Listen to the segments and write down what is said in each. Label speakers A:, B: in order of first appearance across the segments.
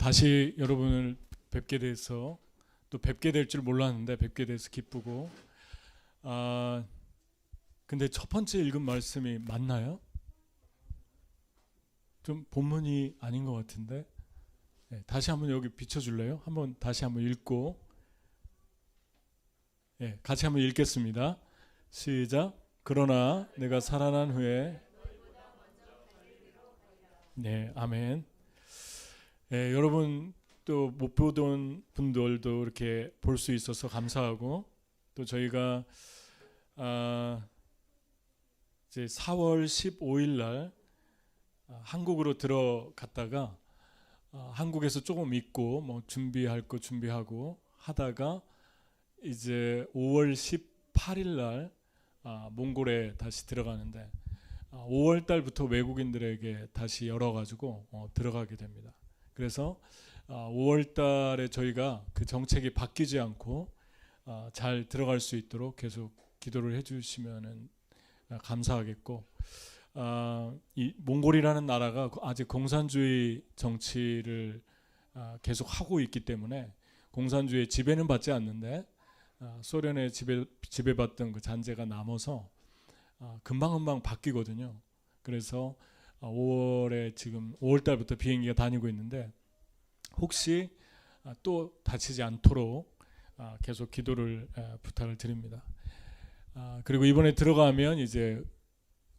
A: 다시 여러분을 뵙게 돼서 또 뵙게 될 줄 몰랐는데 뵙게 돼서 기쁘고 근데 첫 번째 읽은 말씀이 맞나요? 좀 본문이 아닌 것 같은데 다시 한번 여기 비춰줄래요? 한번 다시 한번 읽고 같이 한번 읽겠습니다. 시작. 그러나 내가 살아난 후에 아멘. 여러분 또 못 보던 분들도 이렇게 볼 수 있어서 감사하고 또 저희가 이제 4월 15일 날 한국으로 들어갔다가 한국에서 조금 있고 뭐 준비할 거 준비하고 하다가 이제 5월 18일 날 몽골에 다시 들어가는데 5월 달부터 외국인들에게 다시 열어가지고 들어가게 됩니다. 그래서 5월 달에 저희가 그 정책이 바뀌지 않고 잘 들어갈 수 있도록 계속 기도를 해주시면 감사하겠고 이 몽골이라는 나라가 아직 공산주의 정치를 계속 하고 있기 때문에 공산주의 지배는 받지 않는데 소련의 지배받던 그 잔재가 남아서 금방금방 바뀌거든요. 그래서 5월에 지금 5월 달부터 비행기가 다니고 있는데 혹시 또 다치지 않도록 계속 기도를 부탁을 드립니다. 그리고 이번에 들어가면 이제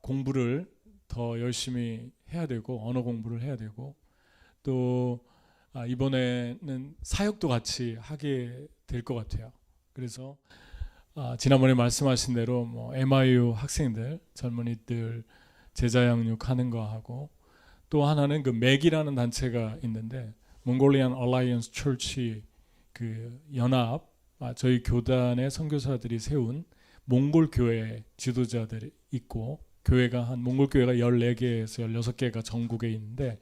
A: 공부를 더 열심히 해야 되고 언어 공부를 해야 되고 또 이번에는 사역도 같이 하게 될 것 같아요. 그래서 지난번에 말씀하신 대로 뭐 MIU 학생들 젊은이들 제자 양육하는 거 하고 또 하나는 그 맥이라는 단체가 있는데 Mongolian Alliance Church 그 연합 저희 교단의 선교사들이 세운 몽골 교회 지도자들이 있고 교회가 한 몽골 교회가 14개에서 16개가 전국에 있는데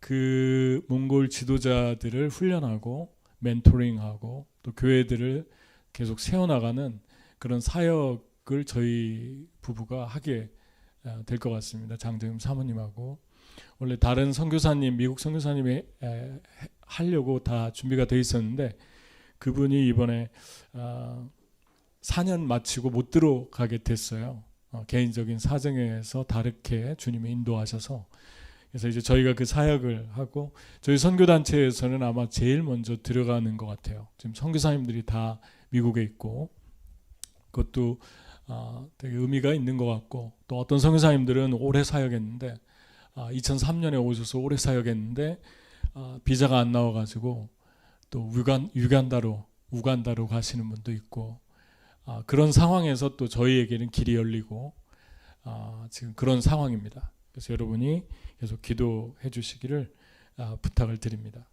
A: 그 몽골 지도자들을 훈련하고 멘토링하고 또 교회들을 계속 세워나가는 그런 사역을 저희 부부가 하게 될 것 같습니다. 장정임 사모님하고 원래 다른 선교사님 미국 선교사님이 하려고 다 준비가 돼 있었는데 그분이 이번에 4년 마치고 못 들어가게 됐어요. 개인적인 사정에 의해서 다르게 주님이 인도하셔서 그래서 이제 저희가 그 사역을 하고 저희 선교단체에서는 아마 제일 먼저 들어가는 것 같아요. 지금 선교사님들이 다 미국에 있고 그것도 되게 의미가 있는 것 같고 또 어떤 선교사님들은 오래 사역했는데 2003년에 오셔서 오래 사역했는데 비자가 안 나와가지고 또 우간다로 가시는 분도 있고 그런 상황에서 또 저희에게는 길이 열리고 지금 그런 상황입니다. 그래서 여러분이 계속 기도해 주시기를 부탁을 드립니다.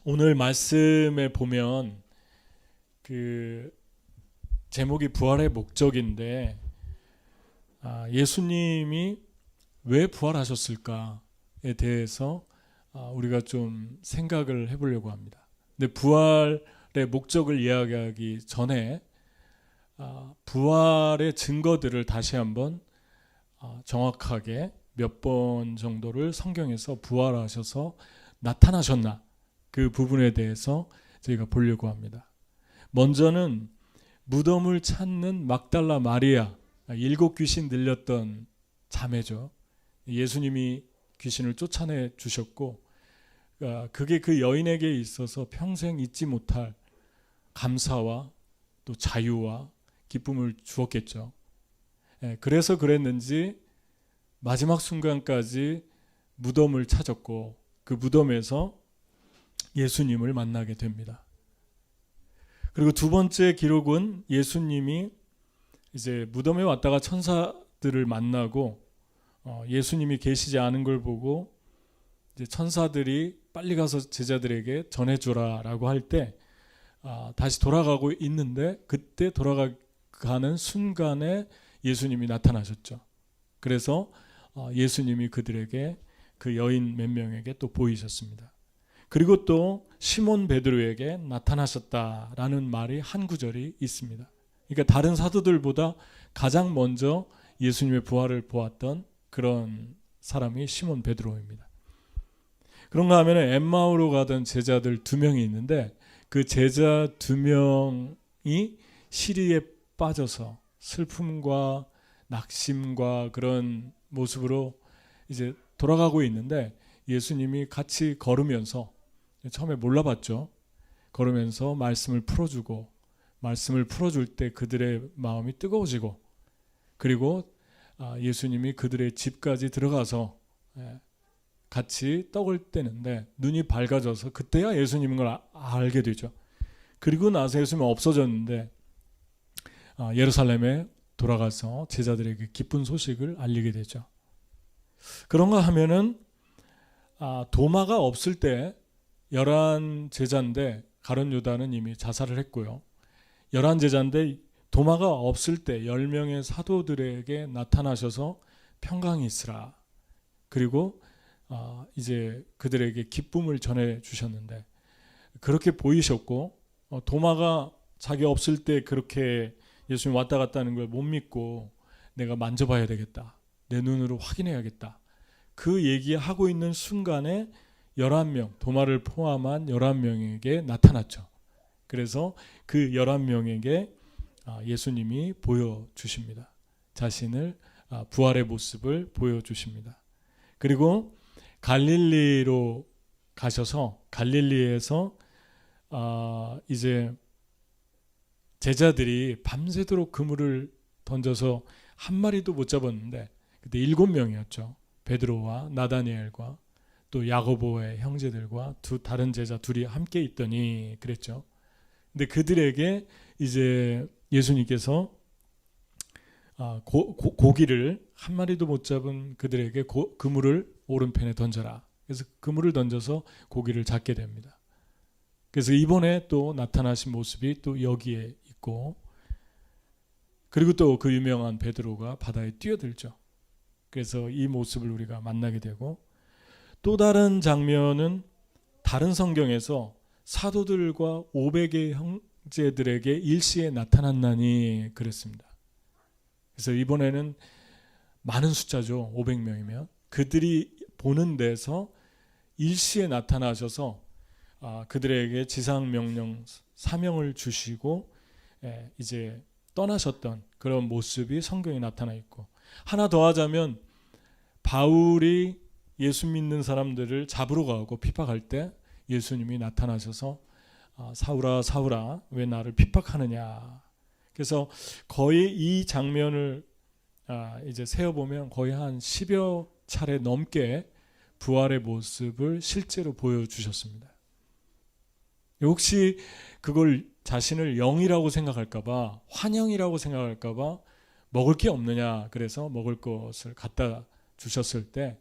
A: 오늘 말씀에 보면 그 제목이 부활의 목적인데 예수님이 왜 부활하셨을까에 대해서 우리가 좀 생각을 해보려고 합니다. 근데 부활의 목적을 이야기하기 전에 부활의 증거들을 다시 한번 정확하게 몇 번 정도를 성경에서 부활하셔서 나타나셨나 그 부분에 대해서 저희가 보려고 합니다. 먼저는 무덤을 찾는 막달라 마리아 7 귀신 들렸던 자매죠. 예수님이 귀신을 쫓아내 주셨고 그게 그 여인에게 있어서 평생 잊지 못할 감사와 또 자유와 기쁨을 주었겠죠. 그래서 그랬는지 마지막 순간까지 무덤을 찾았고 그 무덤에서 예수님을 만나게 됩니다. 그리고 두 번째 기록은 예수님이 이제 무덤에 왔다가 천사들을 만나고 예수님이 계시지 않은 걸 보고 이제 천사들이 빨리 가서 제자들에게 전해주라라고 할 때 다시 돌아가고 있는데 그때 돌아가는 순간에 예수님이 나타나셨죠. 그래서 예수님이 그들에게 그 여인 몇 명에게 또 보이셨습니다. 그리고 또 시몬 베드로에게 나타나셨다라는 말이 한 구절이 있습니다. 그러니까 다른 사도들보다 가장 먼저 예수님의 부활을 보았던 그런 사람이 시몬 베드로입니다. 그런가 하면 엠마오로 가던 제자들 2명이 있는데 그 제자 2명이 시리에 빠져서 슬픔과 낙심과 그런 모습으로 이제 돌아가고 있는데 예수님이 같이 걸으면서, 처음에 몰라봤죠. 걸으면서 말씀을 풀어주고, 말씀을 풀어줄 때 그들의 마음이 뜨거워지고, 그리고 예수님이 그들의 집까지 들어가서 같이 떡을 떼는데 눈이 밝아져서 그때야 예수님인 걸 알게 되죠. 그리고 나서 예수님은 없어졌는데 예루살렘에 돌아가서 제자들에게 기쁜 소식을 알리게 되죠. 그런가 하면은 도마가 없을 때 11 제자인데 가룟 유다는 이미 자살을 했고요. 11 제자인데 도마가 없을 때 10명의 사도들에게 나타나셔서 평강이 있으라. 그리고 이제 그들에게 기쁨을 전해 주셨는데 그렇게 보이셨고, 도마가 자기 없을 때 그렇게 예수님 왔다 갔다 하는 걸 못 믿고 내가 만져봐야 되겠다, 내 눈으로 확인해야겠다, 그 얘기하고 있는 순간에 11명, 도마를 포함한 11명에게 나타났죠. 그래서 그 11명에게 예수님이 보여주십니다. 자신을 부활의 모습을 보여주십니다. 그리고 갈릴리로 가셔서 갈릴리에서 이제 제자들이 밤새도록 그물을 던져서 한 마리도 못 잡았는데 그때 7명이었죠. 베드로와 나다니엘과 또 야고보의 형제들과 다른 제자 2이 함께 있더니 그랬죠. 근데 그들에게 이제 예수님께서 고기를 한 마리도 못 잡은 그들에게 그물을 오른편에 던져라. 그래서 그물을 던져서 고기를 잡게 됩니다. 그래서 이번에 또 나타나신 모습이 또 여기에 있고, 그리고 또 그 유명한 베드로가 바다에 뛰어들죠. 그래서 이 모습을 우리가 만나게 되고, 또 다른 장면은 다른 성경에서 사도들과 500의 형제들에게 일시에 나타났나니 그랬습니다. 그래서 이번에는 많은 숫자죠. 500명이면 그들이 보는 데서 일시에 나타나셔서 그들에게 지상 명령 사명을 주시고 이제 떠나셨던 그런 모습이 성경에 나타나 있고, 하나 더 하자면 바울이 예수 믿는 사람들을 잡으러 가고 핍박할 때 예수님이 나타나셔서 사울아 사울아 왜 나를 핍박하느냐. 그래서 거의 이 장면을 이제 세어보면 거의 한 10여 차례 넘게 부활의 모습을 실제로 보여주셨습니다. 혹시 그걸 자신을 영이라고 생각할까봐, 환영이라고 생각할까봐 먹을 게 없느냐, 그래서 먹을 것을 갖다 주셨을 때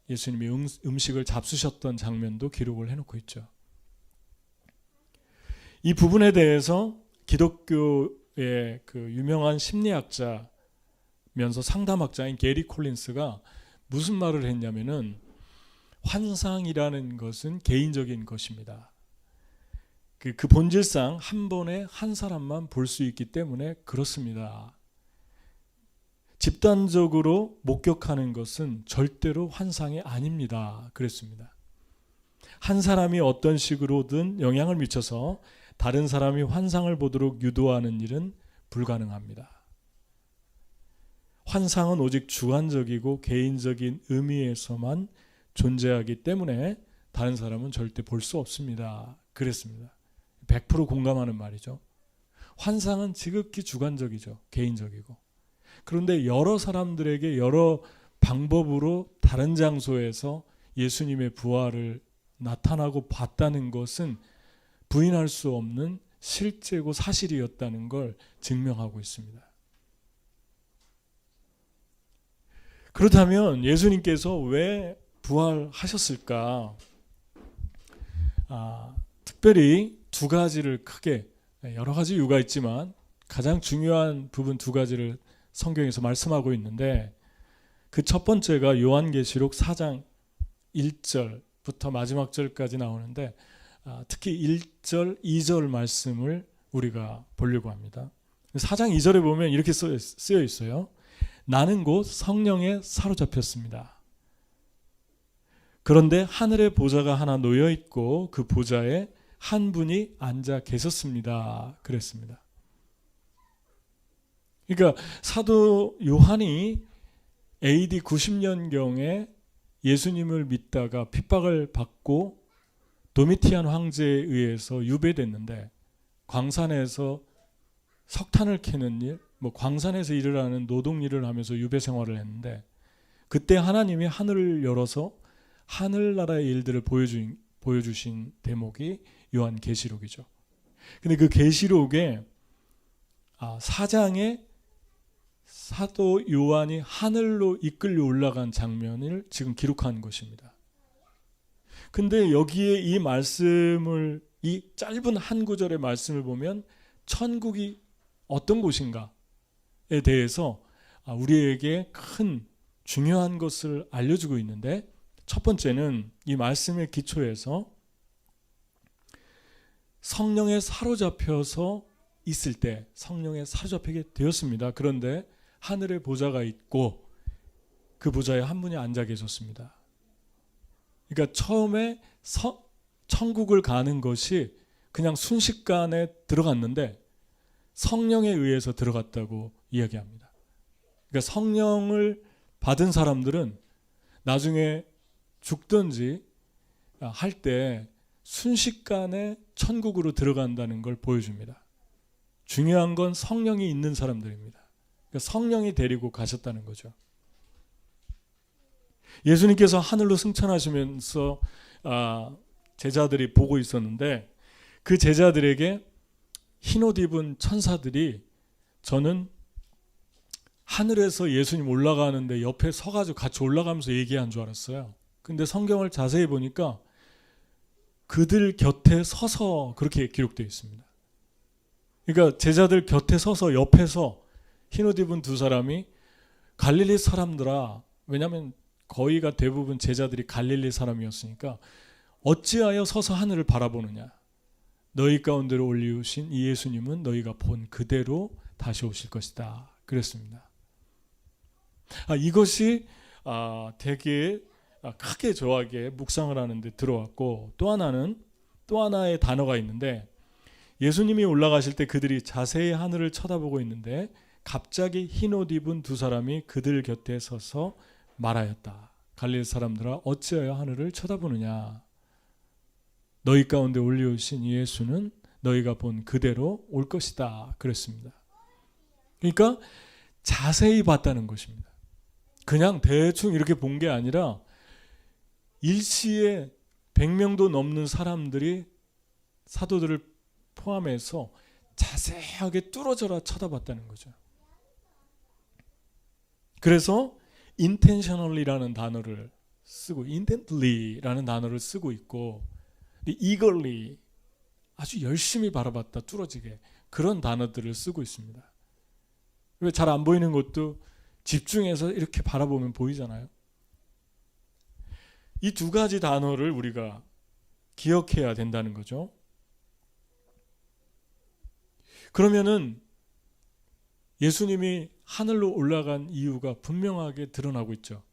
A: 예수님이 음식을 잡수셨던 장면도 기록을 해놓고 있죠. 이 부분에 대해서 기독교의 그 유명한 심리학자면서 상담학자인 게리 콜린스가 무슨 말을 했냐면은, 환상이라는 것은 개인적인 것입니다. 그 본질상 한 번에 한 사람만 볼 수 있기 때문에 그렇습니다. 집단적으로 목격하는 것은 절대로 환상이 아닙니다. 그랬습니다. 한 사람이 어떤 식으로든 영향을 미쳐서 다른 사람이 환상을 보도록 유도하는 일은 불가능합니다. 환상은 오직 주관적이고 개인적인 의미에서만 존재하기 때문에 다른 사람은 절대 볼 수 없습니다. 그랬습니다. 100% 공감하는 말이죠. 환상은 지극히 주관적이죠. 개인적이고. 그런데 여러 사람들에게 여러 방법으로 다른 장소에서 예수님의 부활을 나타나고 봤다는 것은 부인할 수 없는 실제고 사실이었다는 걸 증명하고 있습니다. 그렇다면 예수님께서 왜 부활하셨을까? 특별히 2가지를 크게, 여러 가지 이유가 있지만 가장 중요한 부분 2가지를 성경에서 말씀하고 있는데, 그 첫 번째가 요한계시록 4장 1절부터 마지막 절까지 나오는데, 특히 1절, 2절 말씀을 우리가 보려고 합니다. 4장 2절에 보면 이렇게 쓰여 있어요. 나는 곧 성령에 사로잡혔습니다. 그런데 하늘에 보좌가 하나 놓여 있고 그 보좌에 한 분이 앉아 계셨습니다. 그랬습니다. 그러니까 사도 요한이 AD 90년경에 예수님을 믿다가 핍박을 받고 도미티안 황제에 의해서 유배됐는데, 광산에서 석탄을 캐는 일, 광산에서 일을 하는 노동 일을 하면서 유배 생활을 했는데, 그때 하나님이 하늘을 열어서 하늘나라의 일들을 보여주신 대목이 요한계시록이죠. 근데 그 계시록에 4장에 사도 요한이 하늘로 이끌려 올라간 장면을 지금 기록한 것입니다. 근데 여기에 이 말씀을, 이 짧은 한 구절의 말씀을 보면 천국이 어떤 곳인가에 대해서 우리에게 큰 중요한 것을 알려주고 있는데, 첫 번째는 이 말씀의 기초에서 성령에 사로잡혀서 있을 때 성령에 사로잡히게 되었습니다. 그런데 하늘에 보좌가 있고 그 보좌에 한 분이 앉아 계셨습니다. 그러니까 처음에 천국을 가는 것이 그냥 순식간에 들어갔는데 성령에 의해서 들어갔다고 이야기합니다. 그러니까 성령을 받은 사람들은 나중에 죽든지 할 때 순식간에 천국으로 들어간다는 걸 보여줍니다. 중요한 건 성령이 있는 사람들입니다. 그러니까 성령이 데리고 가셨다는 거죠. 예수님께서 하늘로 승천하시면서 제자들이 보고 있었는데, 그 제자들에게 흰옷 입은 천사들이, 저는 하늘에서 예수님 올라가는데 옆에 서가지고 같이 올라가면서 얘기한 줄 알았어요. 근데 성경을 자세히 보니까 그들 곁에 서서 그렇게 기록되어 있습니다. 그러니까 제자들 곁에 서서 옆에서 흰옷 입은 두 사람이, 갈릴리 사람들아, 왜냐하면 거의가 대부분 제자들이 갈릴리 사람이었으니까, 어찌하여 서서 하늘을 바라보느냐, 너희 가운데로 올리우신 이 예수님은 너희가 본 그대로 다시 오실 것이다. 그랬습니다. 이것이 되게 크게 저에게 묵상을 하는데 들어왔고, 또 하나의 단어가 있는데, 예수님이 올라가실 때 그들이 자세히 하늘을 쳐다보고 있는데 갑자기 흰옷 입은 두 사람이 그들 곁에 서서 말하였다. 갈릴리 사람들아, 어찌하여 하늘을 쳐다보느냐, 너희 가운데 올리우신 예수는 너희가 본 그대로 올 것이다. 그랬습니다. 그러니까 자세히 봤다는 것입니다. 그냥 대충 이렇게 본 게 아니라 일시에 100명도 넘는 사람들이, 사도들을 포함해서 자세하게 뚫어져라 쳐다봤다는 거죠. 그래서 intentionally라는 단어를 쓰고, intently라는 단어를 쓰고 있고, eagerly, 아주 열심히 바라봤다, 뚫어지게, 그런 단어들을 쓰고 있습니다. 왜 잘 안 보이는 것도 집중해서 이렇게 바라보면 보이잖아요. 이 두 가지 단어를 우리가 기억해야 된다는 거죠. 그러면은 예수님이 하늘로 올라간 이유가 분명하게 드러나고 있죠.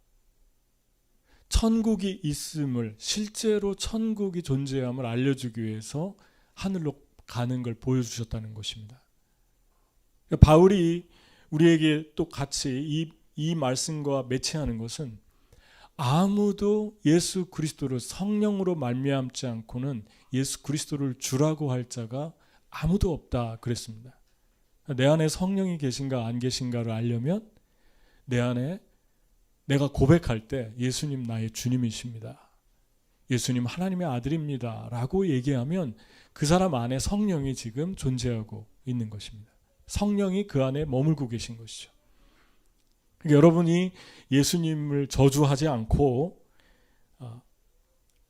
A: 천국이 있음을, 실제로 천국이 존재함을 알려주기 위해서 하늘로 가는 걸 보여주셨다는 것입니다. 바울이 우리에게 또 같이 이 말씀과 매치하는 것은, 아무도 예수 그리스도를 성령으로 말미암지 않고는 예수 그리스도를 주라고 할 자가 아무도 없다 그랬습니다. 내 안에 성령이 계신가 안 계신가를 알려면 내 안에 내가 고백할 때 예수님 나의 주님이십니다, 예수님 하나님의 아들입니다 라고 얘기하면 그 사람 안에 성령이 지금 존재하고 있는 것입니다. 성령이 그 안에 머물고 계신 것이죠. 그러니까 여러분이 예수님을 저주하지 않고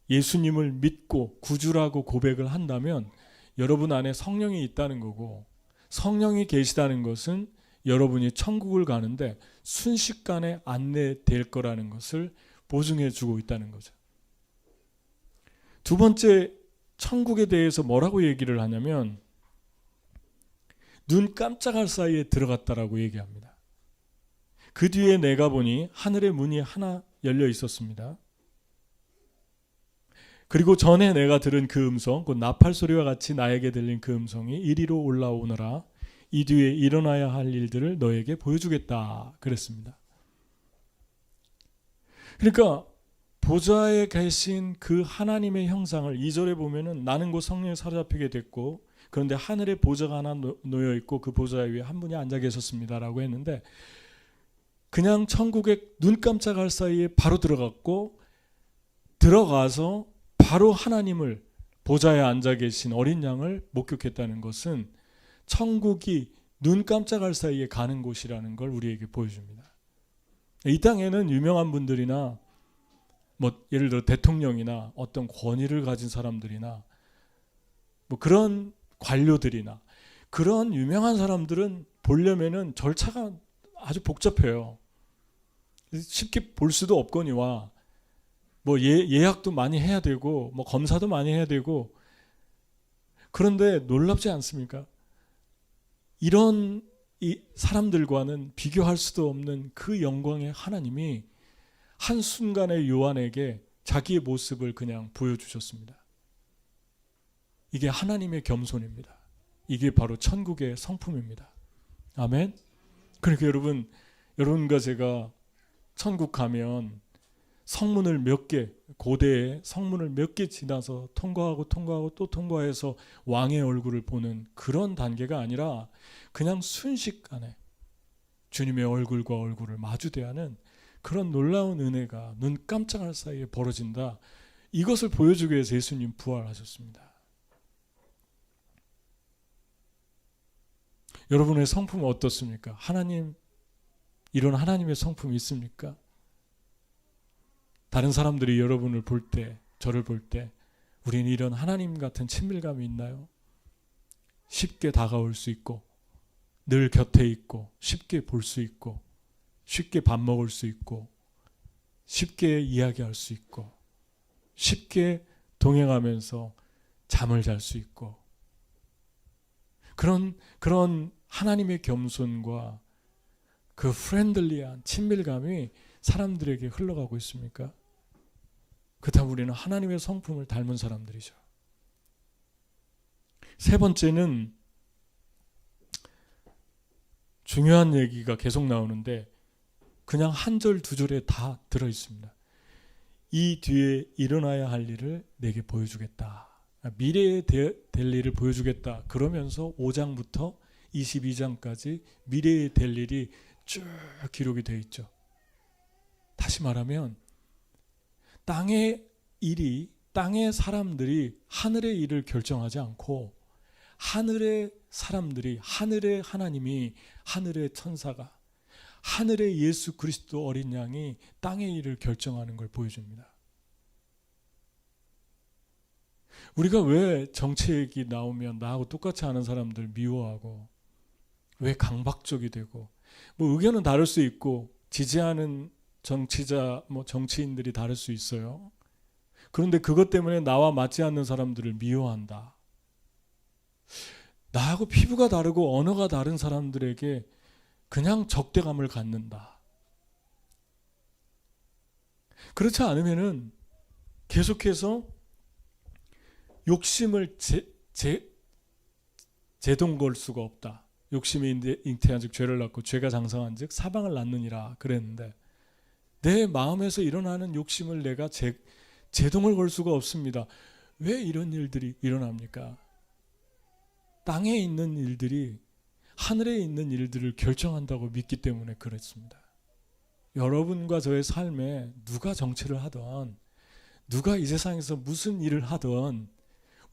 A: 예수님을 믿고 구주라고 고백을 한다면 여러분 안에 성령이 있다는 거고, 성령이 계시다는 것은 여러분이 천국을 가는데 순식간에 안내될 거라는 것을 보증해 주고 있다는 거죠. 두 번째, 천국에 대해서 뭐라고 얘기를 하냐면, 눈 깜짝할 사이에 들어갔다라고 얘기합니다. 그 뒤에 내가 보니 하늘의 문이 하나 열려 있었습니다. 그리고 전에 내가 들은 그 음성, 곧 나팔 소리와 같이 나에게 들린 그 음성이 이리로 올라오너라. 이 뒤에 일어나야 할 일들을 너에게 보여주겠다. 그랬습니다. 그러니까 보좌에 계신 그 하나님의 형상을 2절에 보면은 나는 곧 성령에 사로잡히게 됐고 그런데 하늘에 보좌가 하나 놓여 있고 그 보좌 위에 한 분이 앉아 계셨습니다라고 했는데 그냥 천국에 눈 깜짝할 사이에 바로 들어갔고 들어가서 바로 하나님을 보좌에 앉아 계신 어린 양을 목격했다는 것은 천국이 눈 깜짝할 사이에 가는 곳이라는 걸 우리에게 보여줍니다. 이 땅에는 유명한 분들이나 뭐 예를 들어 대통령이나 어떤 권위를 가진 사람들이나 뭐 그런 관료들이나 그런 유명한 사람들은 보려면은 절차가 아주 복잡해요. 쉽게 볼 수도 없거니와 뭐 예약도 많이 해야 되고 뭐 검사도 많이 해야 되고 그런데 놀랍지 않습니까? 이런 이 사람들과는 비교할 수도 없는 그 영광의 하나님이 한순간에 요한에게 자기의 모습을 그냥 보여주셨습니다. 이게 하나님의 겸손입니다. 이게 바로 천국의 성품입니다. 아멘. 그러니까 여러분과 제가 천국 가면 성문을 몇 개, 고대에 성문을 몇 개 지나서 통과하고 또 통과해서 왕의 얼굴을 보는 그런 단계가 아니라 그냥 순식간에 주님의 얼굴과 얼굴을 마주대하는 그런 놀라운 은혜가 눈 깜짝할 사이에 벌어진다. 이것을 보여주기 위해서 예수님 부활하셨습니다. 여러분의 성품은 어떻습니까? 하나님, 이런 하나님의 성품이 있습니까? 다른 사람들이 여러분을 볼 때, 저를 볼 때 우리는 이런 하나님 같은 친밀감이 있나요? 쉽게 다가올 수 있고 늘 곁에 있고 쉽게 볼 수 있고 쉽게 밥 먹을 수 있고 쉽게 이야기할 수 있고 쉽게 동행하면서 잠을 잘 수 있고 그런 하나님의 겸손과 그 프렌들리한 친밀감이 사람들에게 흘러가고 있습니까? 그렇다면 우리는 하나님의 성품을 닮은 사람들이죠. 세 번째는 중요한 얘기가 계속 나오는데 그냥 한 절 두 절에 다 들어있습니다. 이 뒤에 일어나야 할 일을 내게 보여주겠다. 미래에 될 일을 보여주겠다. 그러면서 5장부터 22장까지 미래에 될 일이 쭉 기록이 되어 있죠. 다시 말하면 땅의 사람들이 하늘의 일을 결정하지 않고 하늘의 사람들이, 하늘의 하나님이, 하늘의 천사가, 하늘의 예수 그리스도 어린 양이 땅의 일을 결정하는 걸 보여줍니다. 우리가 왜 정치 얘기 나오면 나하고 똑같이 하는 사람들 미워하고 왜 강박적이 되고 뭐 의견은 다를 수 있고 지지하는 정치인들이 다를 수 있어요. 그런데 그것 때문에 나와 맞지 않는 사람들을 미워한다. 나하고 피부가 다르고 언어가 다른 사람들에게 그냥 적대감을 갖는다. 그렇지 않으면은 계속해서 욕심을 제동걸 수가 없다. 욕심이 잉태한 즉 죄를 낳고 죄가 장성한 즉 사방을 낳느니라 그랬는데 내 마음에서 일어나는 욕심을 내가 제동을 걸 수가 없습니다. 왜 이런 일들이 일어납니까? 땅에 있는 일들이 하늘에 있는 일들을 결정한다고 믿기 때문에 그렇습니다. 여러분과 저의 삶에 누가 정치를 하든 누가 이 세상에서 무슨 일을 하든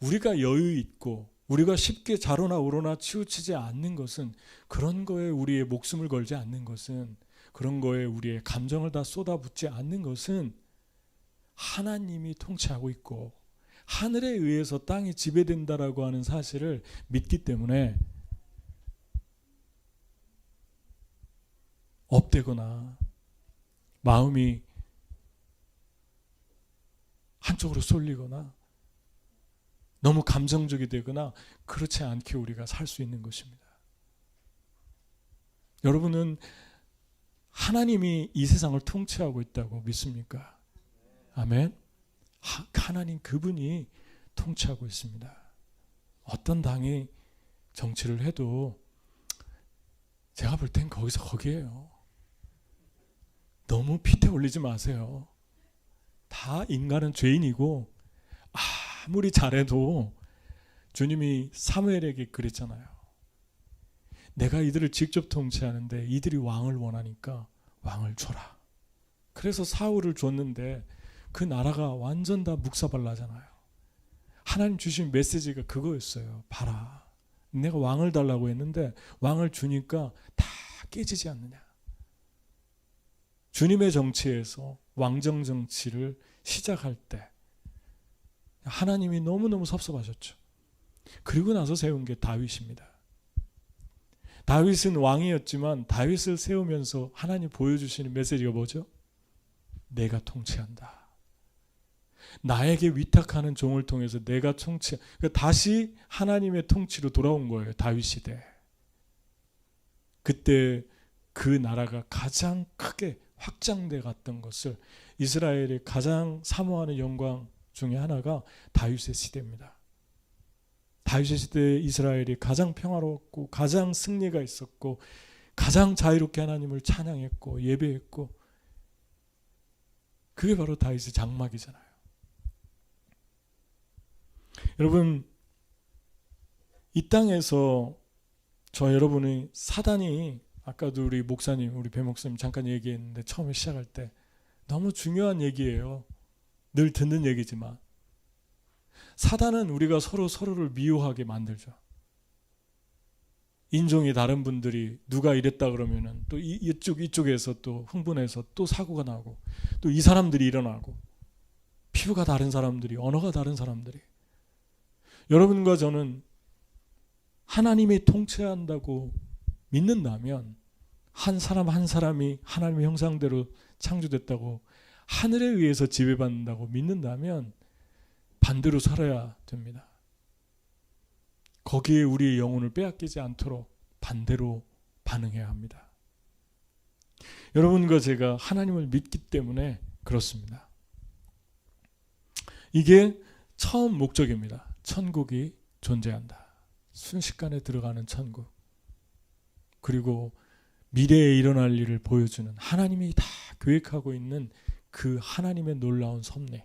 A: 우리가 여유 있고 우리가 쉽게 좌로나 우로나 치우치지 않는 것은 그런 거에 우리의 목숨을 걸지 않는 것은 그런 거에 우리의 감정을 다 쏟아붓지 않는 것은 하나님이 통치하고 있고 하늘에 의해서 땅이 지배된다라고 하는 사실을 믿기 때문에 업되거나 마음이 한쪽으로 쏠리거나 너무 감정적이 되거나 그렇지 않게 우리가 살 수 있는 것입니다. 여러분은 하나님이 이 세상을 통치하고 있다고 믿습니까? 아멘. 하나님 그분이 통치하고 있습니다. 어떤 당이 정치를 해도 제가 볼 땐 거기서 거기에요. 너무 핏대 올리지 마세요. 다 인간은 죄인이고 아무리 잘해도 주님이 사무엘에게 그랬잖아요. 내가 이들을 직접 통치하는데 이들이 왕을 원하니까 왕을 줘라. 그래서 사울을 줬는데 그 나라가 완전 다 묵사발라잖아요. 하나님 주신 메시지가 그거였어요. 봐라. 내가 왕을 달라고 했는데 왕을 주니까 다 깨지지 않느냐. 주님의 정치에서 왕정 정치를 시작할 때 하나님이 너무너무 섭섭하셨죠. 그리고 나서 세운 게 다윗입니다. 다윗은 왕이었지만 다윗을 세우면서 하나님 보여주시는 메시지가 뭐죠? 내가 통치한다. 나에게 위탁하는 종을 통해서 내가 그러니까 다시 하나님의 통치로 돌아온 거예요. 다윗 시대. 그때 그 나라가 가장 크게 확장돼 갔던 것을 이스라엘이 가장 사모하는 영광 중에 하나가 다윗의 시대입니다. 다윗의 시대에 이스라엘이 가장 평화로웠고 가장 승리가 있었고 가장 자유롭게 하나님을 찬양했고 예배했고 그게 바로 다윗의 장막이잖아요. 여러분 이 땅에서 저 여러분이 사단이 아까도 우리 목사님 우리 배 목사님 잠깐 얘기했는데 처음에 시작할 때 너무 중요한 얘기예요. 늘 듣는 얘기지만 사단은 우리가 서로를 미워하게 만들죠. 인종이 다른 분들이 누가 이랬다 그러면은 또 이쪽에서 또 흥분해서 또 사고가 나고 또 이 사람들이 일어나고 피부가 다른 사람들이 언어가 다른 사람들이 여러분과 저는 하나님이 통치한다고 믿는다면 한 사람 한 사람이 하나님의 형상대로 창조됐다고 하늘에 의해서 지배받는다고 믿는다면 반대로 살아야 됩니다. 거기에 우리의 영혼을 빼앗기지 않도록 반대로 반응해야 합니다. 여러분과 제가 하나님을 믿기 때문에 그렇습니다. 이게 처음 목적입니다. 천국이 존재한다. 순식간에 들어가는 천국. 그리고 미래에 일어날 일을 보여주는 하나님이 다 계획하고 있는 그 하나님의 놀라운 섭리.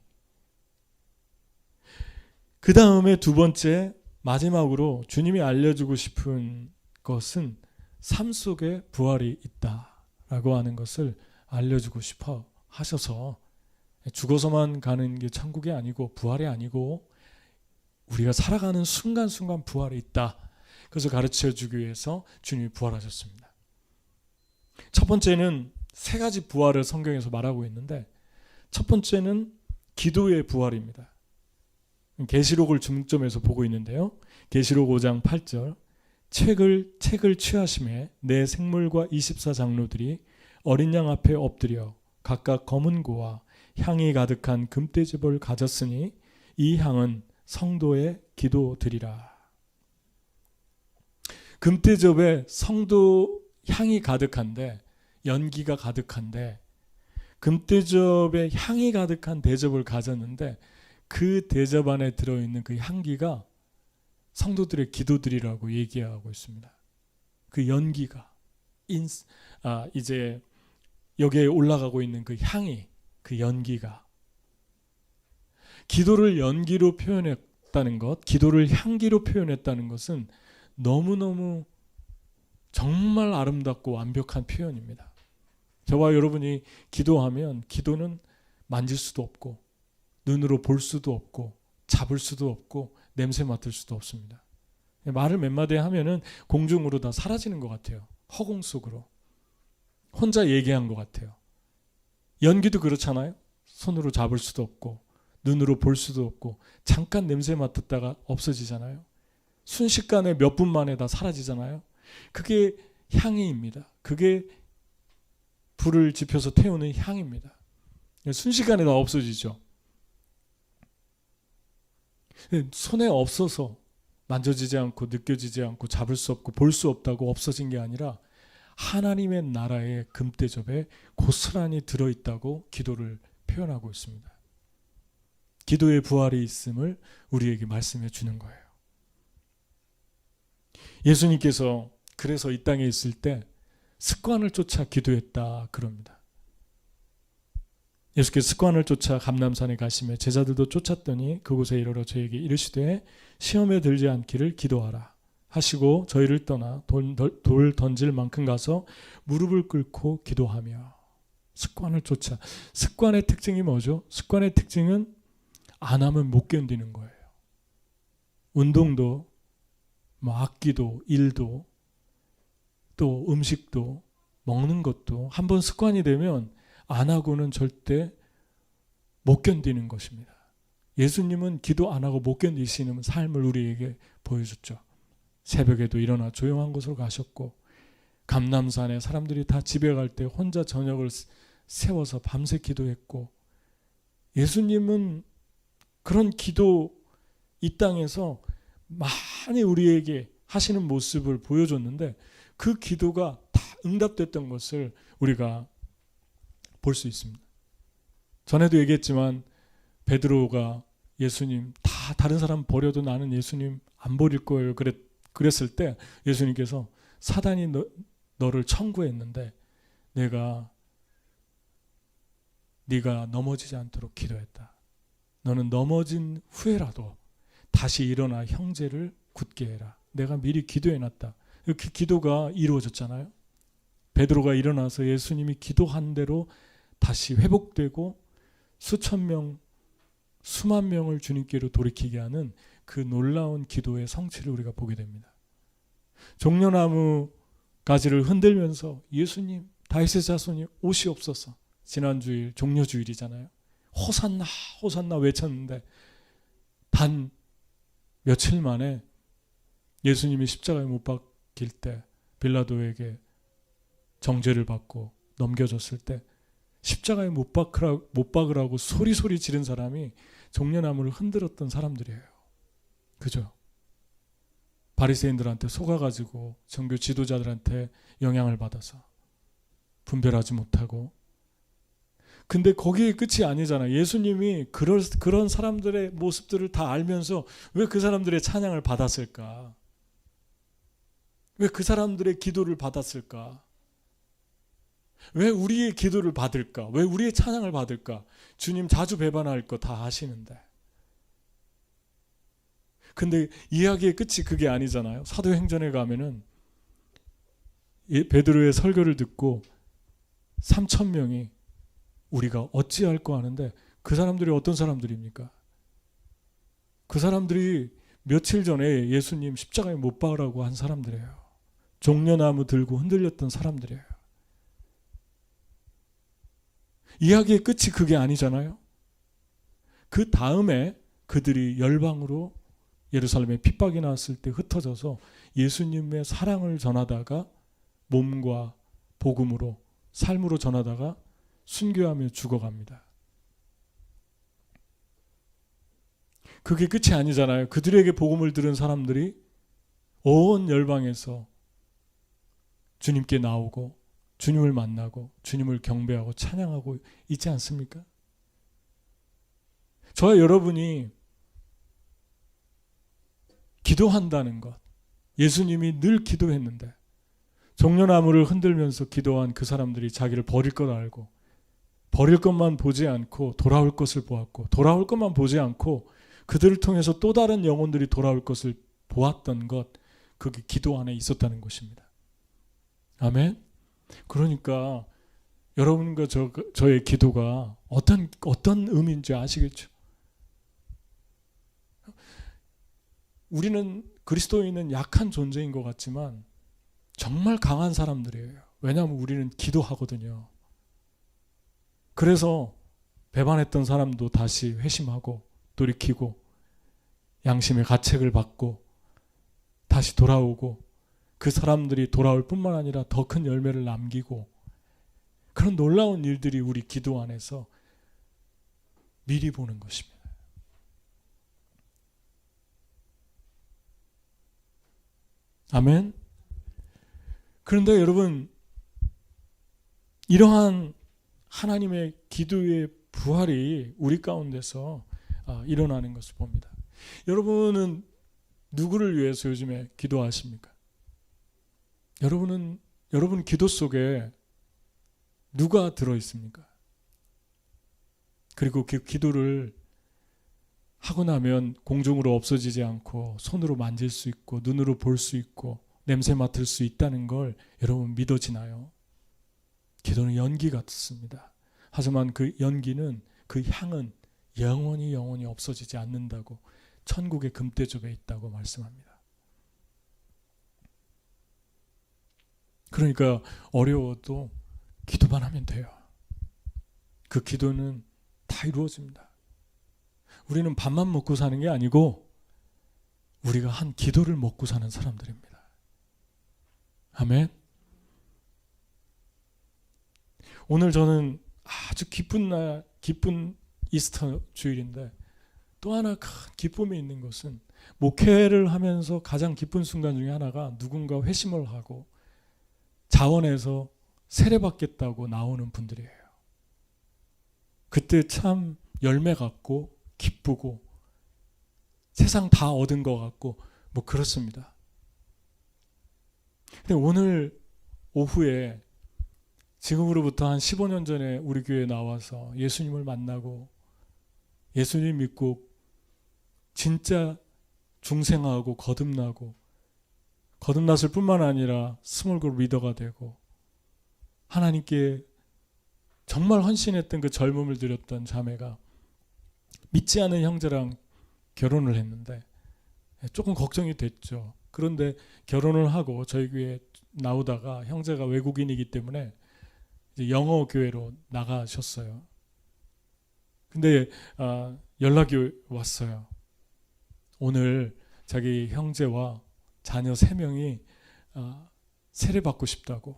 A: 그 다음에 두 번째 마지막으로 주님이 알려주고 싶은 것은 삶 속에 부활이 있다라고 하는 것을 알려주고 싶어 하셔서 죽어서만 가는 게 천국이 아니고 부활이 아니고 우리가 살아가는 순간순간 부활이 있다. 그래서 가르쳐주기 위해서 주님이 부활하셨습니다. 첫 번째는 세 가지 부활을 성경에서 말하고 있는데 첫 번째는 기도의 부활입니다. 계시록을 중점에서 보고 있는데요. 계시록 5장 8절 책을 취하심에 내 생물과 24장로들이 어린 양 앞에 엎드려 각각 검은 고와 향이 가득한 금대접을 가졌으니 이 향은 성도의 기도드리라. 금대접에 성도 향이 가득한데 연기가 가득한데 금대접에 향이 가득한 대접을 가졌는데 그 대접 안에 들어있는 그 향기가 성도들의 기도들이라고 얘기하고 있습니다. 그 연기가 이제 여기에 올라가고 있는 그 향이 그 연기가 기도를 연기로 표현했다는 것, 기도를 향기로 표현했다는 것은 너무너무 정말 아름답고 완벽한 표현입니다. 저와 여러분이 기도하면 기도는 만질 수도 없고 눈으로 볼 수도 없고 잡을 수도 없고 냄새 맡을 수도 없습니다. 말을 몇 마디 하면은 공중으로 다 사라지는 것 같아요. 허공 속으로. 혼자 얘기한 것 같아요. 연기도 그렇잖아요. 손으로 잡을 수도 없고 눈으로 볼 수도 없고 잠깐 냄새 맡았다가 없어지잖아요. 순식간에 몇 분 만에 다 사라지잖아요. 그게 향이입니다. 그게 불을 지펴서 태우는 향입니다. 순식간에 다 없어지죠. 손에 없어서 만져지지 않고 느껴지지 않고 잡을 수 없고 볼 수 없다고 없어진 게 아니라 하나님의 나라의 금대접에 고스란히 들어있다고 기도를 표현하고 있습니다. 기도의 부활이 있음을 우리에게 말씀해 주는 거예요. 예수님께서 그래서 이 땅에 있을 때 습관을 쫓아 기도했다 그럽니다. 예수께서 습관을 쫓아 감람산에 가시며 제자들도 쫓았더니 그곳에 이르러 저에게 이르시되 시험에 들지 않기를 기도하라 하시고 저희를 떠나 돌 던질 만큼 가서 무릎을 꿇고 기도하며. 습관을 쫓아. 습관의 특징이 뭐죠? 습관의 특징은 안 하면 못 견디는 거예요. 운동도 악기도 일도 또 음식도 먹는 것도 한번 습관이 되면 안 하고는 절대 못 견디는 것입니다. 예수님은 기도 안 하고 못 견디시는 삶을 우리에게 보여줬죠. 새벽에도 일어나 조용한 곳으로 가셨고 감람산에 사람들이 다 집에 갈 때 혼자 저녁을 세워서 밤새 기도했고 예수님은 그런 기도 이 땅에서 많이 우리에게 하시는 모습을 보여줬는데 그 기도가 다 응답됐던 것을 우리가 볼 수 있습니다. 전에도 얘기했지만 베드로가 예수님 다 다른 사람 버려도 나는 예수님 안 버릴 거예요 그랬을 때 예수님께서 사단이 너를 청구했는데 네가 넘어지지 않도록 기도했다. 너는 넘어진 후에라도 다시 일어나 형제를 굳게 해라. 내가 미리 기도해놨다. 이렇게 기도가 이루어졌잖아요. 베드로가 일어나서 예수님이 기도한 대로 다시 회복되고 수천 명, 수만 명을 주님께로 돌이키게 하는 그 놀라운 기도의 성취를 우리가 보게 됩니다. 종려나무 가지를 흔들면서 예수님 다윗의 자손이 오시옵소서. 지난주일 종려주일이잖아요. 호산나 호산나 외쳤는데 단 며칠 만에 예수님이 십자가에 못 박힐 때 빌라도에게 정죄를 받고 넘겨졌을 때 십자가에 못 박으라고 소리 지른 사람이 종려나무를 흔들었던 사람들이에요. 그죠? 바리새인들한테 속아가지고 종교 지도자들한테 영향을 받아서 분별하지 못하고. 근데 거기에 끝이 아니잖아요. 예수님이 그런 사람들의 모습들을 다 알면서 왜 그 사람들의 찬양을 받았을까? 왜 그 사람들의 기도를 받았을까? 왜 우리의 기도를 받을까? 왜 우리의 찬양을 받을까? 주님 자주 배반할 거 다 아시는데. 근데 이야기의 끝이 그게 아니잖아요. 사도행전에 가면은 베드로의 설교를 듣고 3,000명이 우리가 어찌할까 하는데 그 사람들이 어떤 사람들입니까? 그 사람들이 며칠 전에 예수님 십자가에 못 박으라고 한 사람들이에요. 종려나무 들고 흔들렸던 사람들이에요. 이야기의 끝이 그게 아니잖아요. 그 다음에 그들이 열방으로 예루살렘에 핍박이 나왔을 때 흩어져서 예수님의 사랑을 전하다가 몸과 복음으로 삶으로 전하다가 순교하며 죽어갑니다. 그게 끝이 아니잖아요. 그들에게 복음을 들은 사람들이 온 열방에서 주님께 나오고 주님을 만나고 주님을 경배하고 찬양하고 있지 않습니까? 저와 여러분이 기도한다는 것, 예수님이 늘 기도했는데 종려나무를 흔들면서 기도한 그 사람들이 자기를 버릴 걸 알고 버릴 것만 보지 않고 돌아올 것을 보았고 돌아올 것만 보지 않고 그들을 통해서 또 다른 영혼들이 돌아올 것을 보았던 것, 그게 기도 안에 있었다는 것입니다. 아멘. 그러니까 여러분과 저의 기도가 어떤 의미인지 아시겠죠? 우리는 그리스도인은 약한 존재인 것 같지만 정말 강한 사람들이에요. 왜냐하면 우리는 기도하거든요. 그래서 배반했던 사람도 다시 회심하고 돌이키고 양심의 가책을 받고 다시 돌아오고 그 사람들이 돌아올 뿐만 아니라 더 큰 열매를 남기고 그런 놀라운 일들이 우리 기도 안에서 미리 보는 것입니다. 아멘. 그런데 여러분, 이러한 하나님의 기도의 부활이 우리 가운데서 일어나는 것을 봅니다. 여러분은 누구를 위해서 요즘에 기도하십니까? 여러분 기도 속에 누가 들어있습니까? 그리고 그 기도를 하고 나면 공중으로 없어지지 않고 손으로 만질 수 있고 눈으로 볼 수 있고 냄새 맡을 수 있다는 걸 여러분 믿어지나요? 기도는 연기 같습니다. 하지만 그 연기는, 그 향은 영원히 없어지지 않는다고, 천국의 금대접에 있다고 말씀합니다. 그러니까 어려워도 기도만 하면 돼요. 그 기도는 다 이루어집니다. 우리는 밥만 먹고 사는 게 아니고 우리가 한 기도를 먹고 사는 사람들입니다. 아멘. 오늘 저는 아주 기쁜 이스터 주일인데 또 하나 큰 기쁨이 있는 것은, 목회를 하면서 가장 기쁜 순간 중에 하나가 누군가 회심을 하고 자원해서 세례받겠다고 나오는 분들이에요. 그때 참 열매 같고 기쁘고 세상 다 얻은 것 같고 뭐 그렇습니다. 근데 오늘 오후에 지금으로부터 한 15년 전에 우리 교회에 나와서 예수님을 만나고 예수님 믿고 진짜 중생하고 거듭났을 뿐만 아니라 스몰그룹 리더가 되고 하나님께 정말 헌신했던 그 젊음을 드렸던 자매가 믿지 않은 형제랑 결혼을 했는데 조금 걱정이 됐죠. 그런데 결혼을 하고 저희 교회에 나오다가 형제가 외국인이기 때문에 이제 영어 교회로 나가셨어요. 근데 연락이 왔어요. 오늘 자기 형제와 자녀 3명이 세례받고 싶다고,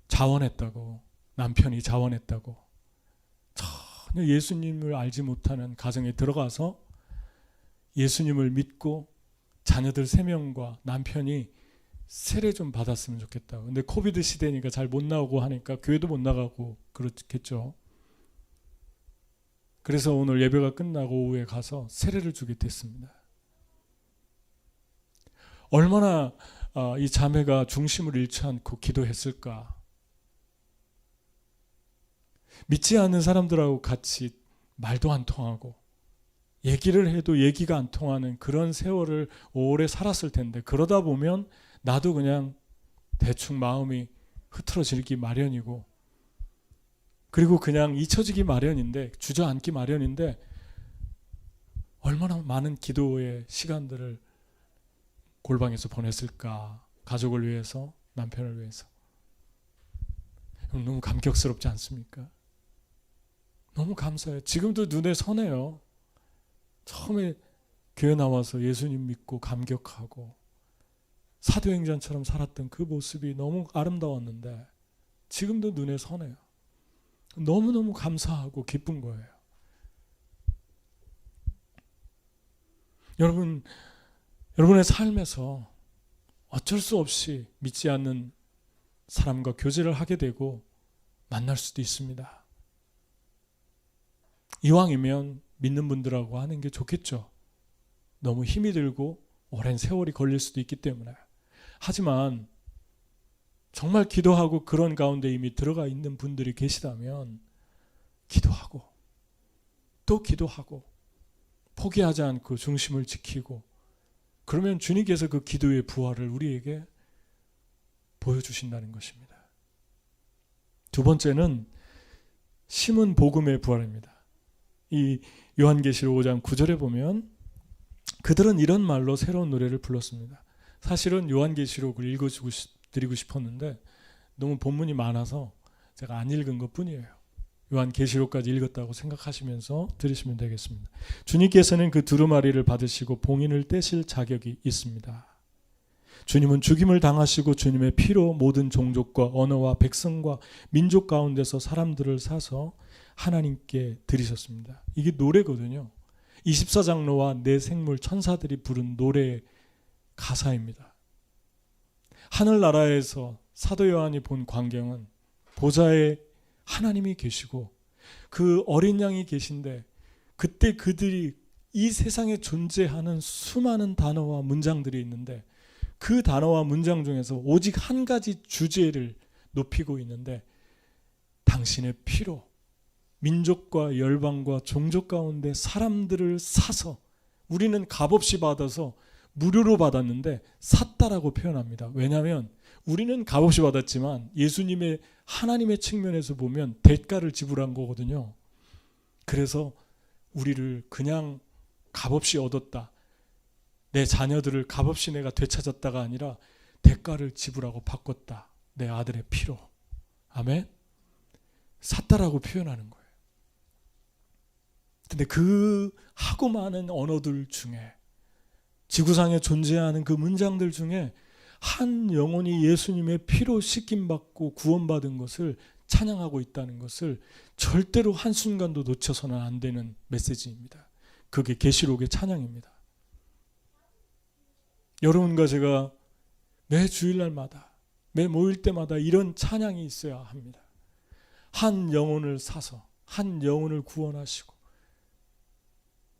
A: 자원했다고, 남편이 자원했다고, 전혀 예수님을 알지 못하는 가정에 들어가서 예수님을 믿고 자녀들 3명과 남편이 세례 좀 받았으면 좋겠다고. 근데 코비드 시대니까 잘 못 나오고 하니까 교회도 못 나가고 그렇겠죠. 그래서 오늘 예배가 끝나고 오후에 가서 세례를 주게 됐습니다. 얼마나 이 자매가 중심을 잃지 않고 기도했을까. 믿지 않는 사람들하고 같이 말도 안 통하고 얘기를 해도 얘기가 안 통하는 그런 세월을 오래 살았을 텐데, 그러다 보면 나도 그냥 대충 마음이 흐트러지기 마련이고, 그리고 그냥 잊혀지기 마련인데, 주저앉기 마련인데, 얼마나 많은 기도의 시간들을 골방에서 보냈을까. 가족을 위해서, 남편을 위해서. 너무 감격스럽지 않습니까? 너무 감사해요. 지금도 눈에 선해요. 처음에 교회 나와서 예수님 믿고 감격하고 사도행전처럼 살았던 그 모습이 너무 아름다웠는데 지금도 눈에 선해요. 너무너무 감사하고 기쁜 거예요. 여러분의 삶에서 어쩔 수 없이 믿지 않는 사람과 교제를 하게 되고 만날 수도 있습니다. 이왕이면 믿는 분들하고 하는 게 좋겠죠. 너무 힘이 들고 오랜 세월이 걸릴 수도 있기 때문에. 하지만 정말 기도하고 그런 가운데 이미 들어가 있는 분들이 계시다면 기도하고 또 기도하고 포기하지 않고 중심을 지키고, 그러면 주님께서 그 기도의 부활을 우리에게 보여주신다는 것입니다. 두 번째는 심은 복음의 부활입니다. 이 요한계시록 5장 9절에 보면 그들은 이런 말로 새로운 노래를 불렀습니다. 사실은 요한계시록을 읽어드리고 싶었는데 너무 본문이 많아서 제가 안 읽은 것뿐이에요. 요한계시록까지 읽었다고 생각하시면서 들으시면 되겠습니다. 주님께서는 그 두루마리를 받으시고 봉인을 떼실 자격이 있습니다. 주님은 죽임을 당하시고 주님의 피로 모든 종족과 언어와 백성과 민족 가운데서 사람들을 사서 하나님께 드리셨습니다. 이게 노래거든요. 24장로와 네 생물 천사들이 부른 노래의 가사입니다. 하늘나라에서 사도 요한이 본 광경은 보좌에 하나님이 계시고 그 어린 양이 계신데, 그때 그들이 이 세상에 존재하는 수많은 단어와 문장들이 있는데 그 단어와 문장 중에서 오직 한 가지 주제를 높이고 있는데 당신의 피로 민족과 열방과 종족 가운데 사람들을 사서 우리는 값없이 받아서 무료로 받았는데 샀다라고 표현합니다. 왜냐하면 우리는 값없이 받았지만 예수님의 하나님의 측면에서 보면 대가를 지불한 거거든요. 그래서 우리를 그냥 값없이 얻었다. 내 자녀들을 값없이 내가 되찾았다가 아니라 대가를 지불하고 바꿨다. 내 아들의 피로. 아멘. 샀다라고 표현하는 거예요. 근데 그 하고 많은 언어들 중에 지구상에 존재하는 그 문장들 중에 한 영혼이 예수님의 피로 씻김받고 구원받은 것을 찬양하고 있다는 것을 절대로 한순간도 놓쳐서는 안 되는 메시지입니다. 그게 계시록의 찬양입니다. 여러분과 제가 매 주일날마다 매 모일 때마다 이런 찬양이 있어야 합니다. 한 영혼을 사서 한 영혼을 구원하시고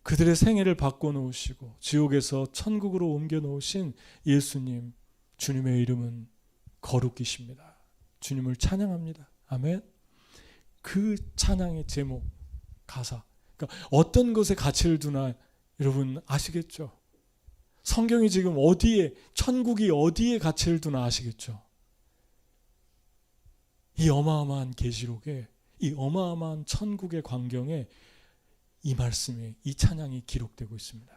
A: 그들의 생애를 바꿔놓으시고 지옥에서 천국으로 옮겨놓으신 예수님, 주님의 이름은 거룩이십니다. 주님을 찬양합니다. 아멘. 그 찬양의 제목, 가사, 그러니까 어떤 것에 가치를 두나 여러분 아시겠죠? 성경이 지금 어디에, 천국이 어디에 가치를 두나 아시겠죠? 이 어마어마한 계시록에, 이 어마어마한 천국의 광경에 이 말씀이, 이 찬양이 기록되고 있습니다.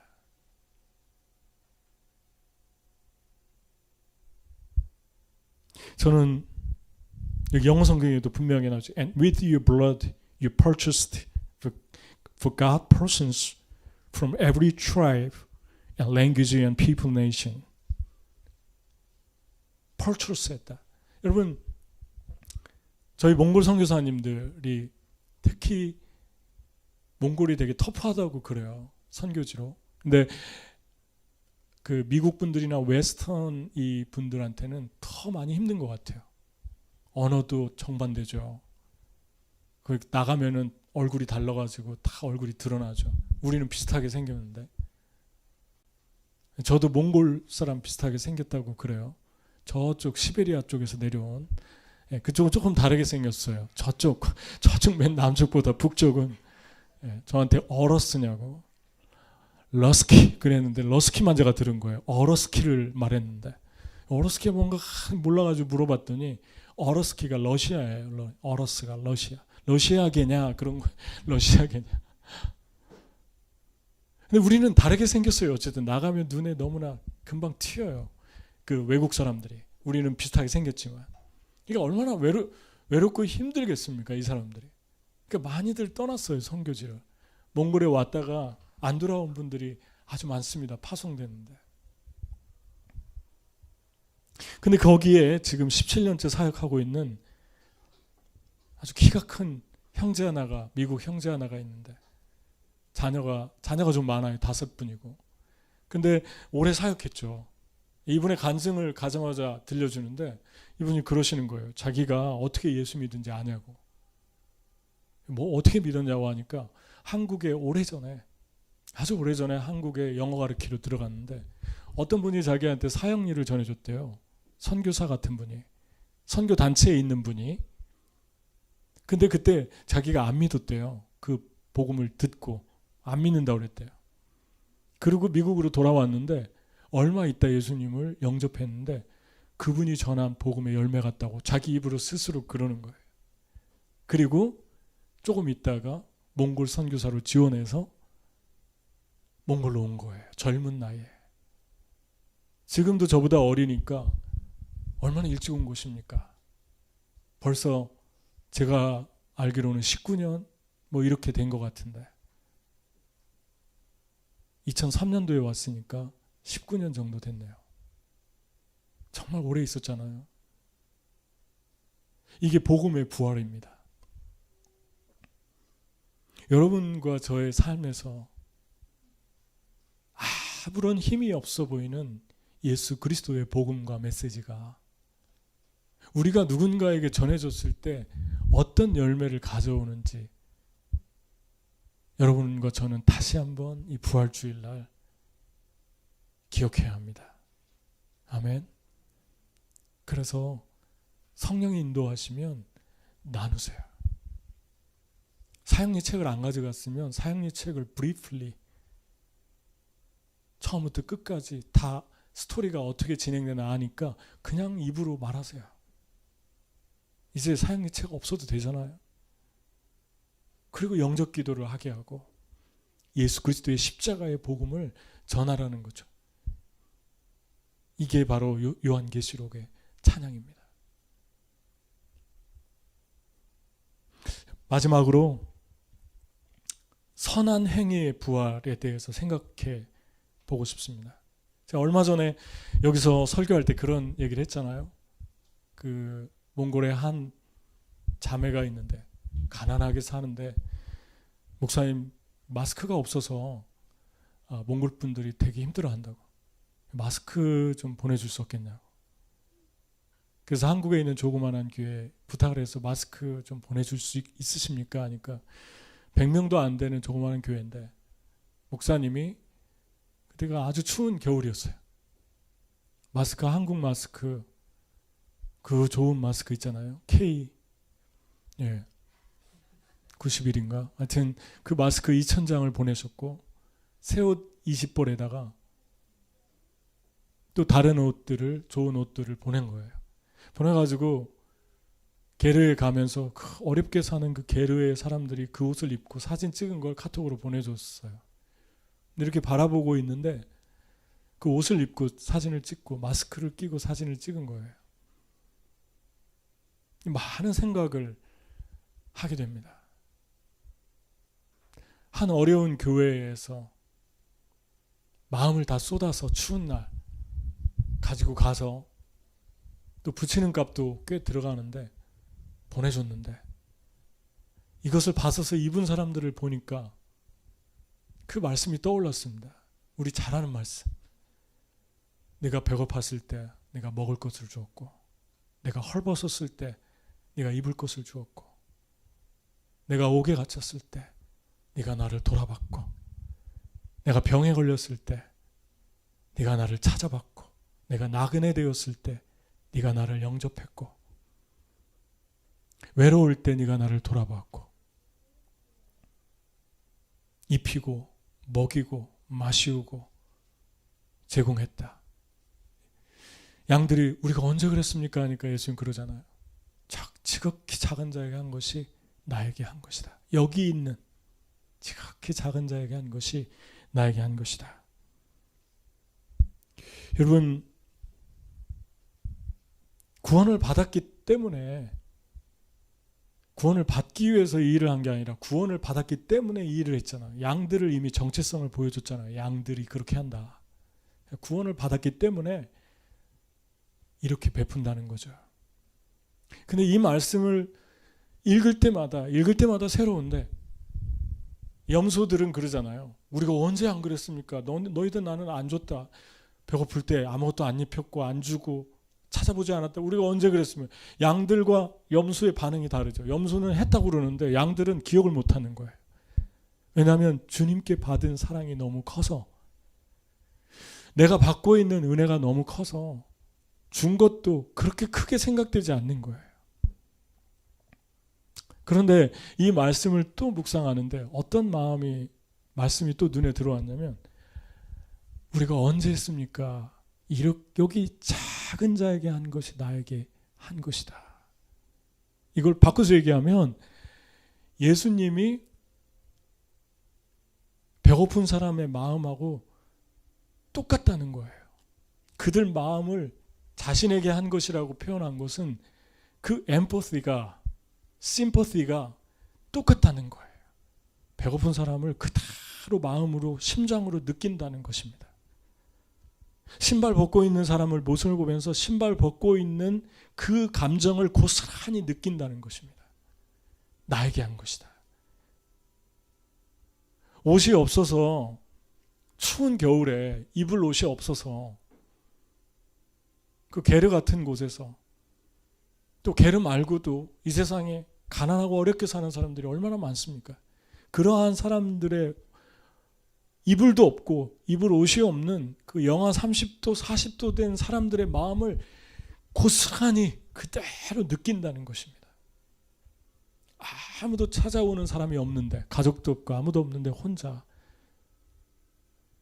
A: 저는 여기 영어 성경에도 분명히 나오죠. And with your blood you purchased for God persons from every tribe and language and people nation. purchase했다. 여러분, 저희 몽골 선교사님들이 특히 몽골이 되게 터프하다고 그래요. 선교지로. 근데 그 미국 분들이나 웨스턴 이 분들한테는 더 많이 힘든 것 같아요. 언어도 정반대죠. 그 나가면은 얼굴이 달라가지고 다 얼굴이 드러나죠. 우리는 비슷하게 생겼는데. 저도 몽골 사람 비슷하게 생겼다고 그래요. 저쪽 시베리아 쪽에서 내려온. 그쪽은 조금 다르게 생겼어요. 저쪽 맨 남쪽보다 북쪽은 저한테 어러스냐고 러스키 그랬는데 러스키만 제가 들은 거예요. 어러스키를 말했는데 어러스키가 뭔가 몰라가지고 물어봤더니 어러스키가 러시아예요. 어러스가 러시아계냐 그런 거 러시아계냐. 근데 우리는 다르게 생겼어요. 어쨌든 나가면 눈에 너무나 금방 튀어요. 그 외국 사람들이. 우리는 비슷하게 생겼지만 이게 얼마나 외롭고 힘들겠습니까 이 사람들이. 그러니까 많이들 떠났어요 선교지를. 몽골에 왔다가 안 돌아온 분들이 아주 많습니다. 파송됐는데. 근데 거기에 지금 17년째 사역하고 있는 아주 키가 큰 형제 하나가 미국 형제 하나가 있는데 자녀가 좀 많아요. 5분이고. 근데 오래 사역했죠. 이분의 간증을 가자마자 들려주는데 이분이 그러시는 거예요. 자기가 어떻게 예수 믿은지 아냐고. 뭐 어떻게 믿었냐고 하니까 한국에 아주 오래전에 한국에 영어 가르치러 들어갔는데 어떤 분이 자기한테 사역일을 전해줬대요. 선교사 같은 분이. 선교 단체에 있는 분이. 근데 그때 자기가 안 믿었대요. 그 복음을 듣고 안 믿는다고 그랬대요. 그리고 미국으로 돌아왔는데 얼마 있다 예수님을 영접했는데 그분이 전한 복음의 열매 같다고 자기 입으로 스스로 그러는 거예요. 그리고 조금 있다가 몽골 선교사로 지원해서 몽골로 온 거예요. 젊은 나이에. 지금도 저보다 어리니까 얼마나 일찍 온 것입니까? 벌써 제가 알기로는 19년 뭐 이렇게 된 것 같은데 2003년도에 왔으니까 19년 정도 됐네요. 정말 오래 있었잖아요. 이게 복음의 부활입니다. 여러분과 저의 삶에서 아무런 힘이 없어 보이는 예수 그리스도의 복음과 메시지가 우리가 누군가에게 전해줬을 때 어떤 열매를 가져오는지 여러분과 저는 다시 한번 이 부활주일날 기억해야 합니다. 아멘. 그래서 성령이 인도하시면 나누세요. 사형리 책을 안 가져갔으면 사형리 책을 briefly 처음부터 끝까지 다 스토리가 어떻게 진행되나 아니까 그냥 입으로 말하세요. 이제 사형리 책 없어도 되잖아요. 그리고 영접 기도를 하게 하고 예수 그리스도의 십자가의 복음을 전하라는 거죠. 이게 바로 요한계시록의 찬양입니다. 마지막으로 선한 행위의 부활에 대해서 생각해 보고 싶습니다. 제가 얼마 전에 여기서 설교할 때 그런 얘기를 했잖아요. 그 몽골에 한 자매가 있는데 가난하게 사는데 목사님 마스크가 없어서 몽골 분들이 되게 힘들어한다고. 마스크 좀 보내줄 수 없겠냐고. 그래서 한국에 있는 조그만한 교회에 부탁을 해서 마스크 좀 보내줄 수 있으십니까? 하니까 100명도 안 되는 조그만한 교회인데 목사님이 그때가 아주 추운 겨울이었어요. 마스크, 한국 마스크, 그 좋은 마스크 있잖아요. K 91인가? 하여튼 그 마스크 2,000장을 보내셨고 새 옷 20벌에다가 또 다른 옷들을, 좋은 옷들을 보낸 거예요. 보내가지고 게르에 가면서 그 어렵게 사는 그 게르의 사람들이 그 옷을 입고 사진 찍은 걸 카톡으로 보내줬어요. 근데 이렇게 바라보고 있는데 그 옷을 입고 사진을 찍고 마스크를 끼고 사진을 찍은 거예요. 많은 생각을 하게 됩니다. 한 어려운 교회에서 마음을 다 쏟아서 추운 날 가지고 가서 또 붙이는 값도 꽤 들어가는데 보내줬는데 이것을 받아서 입은 사람들을 보니까 그 말씀이 떠올랐습니다. 우리 잘 아는 말씀. 내가 배고팠을 때 내가 먹을 것을 주었고 내가 헐벗었을 때 네가 입을 것을 주었고 내가 옥에 갇혔을 때 네가 나를 돌아봤고 내가 병에 걸렸을 때 네가 나를 찾아봤고 내가 나그네 되었을 때 네가 나를 영접했고 외로울 때 네가 나를 돌아봤고 입히고 먹이고 마시우고 제공했다. 양들이 우리가 언제 그랬습니까? 하니까 예수님 그러잖아요. 지극히 작은 자에게 한 것이 나에게 한 것이다. 여기 있는 지극히 작은 자에게 한 것이 나에게 한 것이다. 여러분 구원을 받았기 때문에 구원을 받기 위해서 이 일을 한 게 아니라 구원을 받았기 때문에 이 일을 했잖아요. 양들을 이미 정체성을 보여줬잖아요. 양들이 그렇게 한다. 구원을 받았기 때문에 이렇게 베푼다는 거죠. 근데 이 말씀을 읽을 때마다 새로운데 염소들은 그러잖아요. 우리가 언제 안 그랬습니까? 너희들 나는 안 줬다. 배고플 때 아무것도 안 입혔고 안 주고 찾아보지 않았다. 우리가 언제 그랬으면 양들과 염소의 반응이 다르죠. 염소는 했다고 그러는데 양들은 기억을 못하는 거예요. 왜냐하면 주님께 받은 사랑이 너무 커서 내가 받고 있는 은혜가 너무 커서 준 것도 그렇게 크게 생각되지 않는 거예요. 그런데 이 말씀을 또 묵상하는데 어떤 말씀이 또 눈에 들어왔냐면 우리가 언제 했습니까? 여기 작은 자에게 한 것이 나에게 한 것이다. 이걸 바꿔서 얘기하면 예수님이 배고픈 사람의 마음하고 똑같다는 거예요. 그들 마음을 자신에게 한 것이라고 표현한 것은 그 엠퍼시가, 심퍼시가 똑같다는 거예요. 배고픈 사람을 그대로 마음으로, 심장으로 느낀다는 것입니다. 신발 벗고 있는 사람을 모습을 보면서 신발 벗고 있는 그 감정을 고스란히 느낀다는 것입니다. 나에게 한 것이다. 옷이 없어서 추운 겨울에 입을 옷이 없어서 그 게르 같은 곳에서 또 게르 말고도 이 세상에 가난하고 어렵게 사는 사람들이 얼마나 많습니까? 그러한 사람들의 이불도 없고 입을 옷이 없는 그 영하 30도 40도 된 사람들의 마음을 고스란히 그대로 느낀다는 것입니다. 아무도 찾아오는 사람이 없는데, 가족도 없고 아무도 없는데 혼자